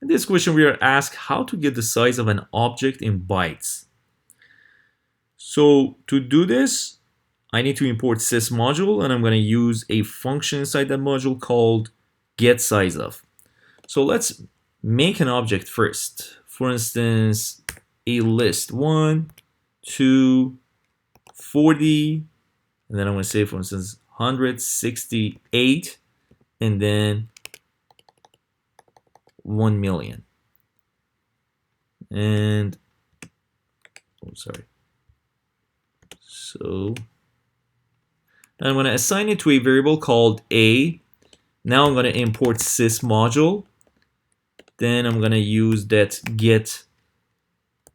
In this question, we are asked how to get the size of an object in bytes. So to do this, I need to import sys module, and I'm going to use a function inside that module called getsizeof. So let's make an object first. For instance, a list 1, 2, 40, and then I'm going to say, for instance, 168, and then 1 million. And sorry. So I'm going to assign it to a variable called a. Now I'm going to import sys module. Then I'm going to use that get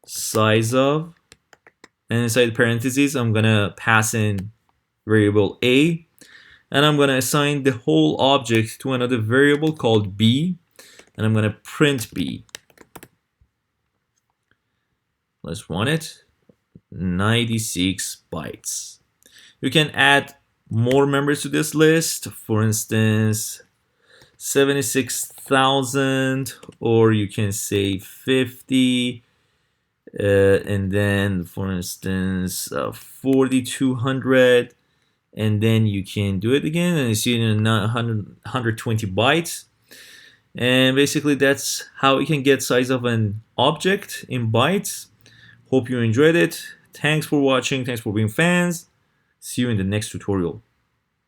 size of, and inside parentheses I'm going to pass in variable a, and I'm going to assign the whole object to another variable called b, and I'm going to print b. Let's run it. 96 bytes. You can add more members to this list, for instance 76,000, or you can say 50, and then for instance 4,200, and then you can do it again and you see it in 120 bytes. And basically that's how you can get size of an object in bytes. Hope you enjoyed it. Thanks for watching. Thanks for being fans. See you in the next tutorial.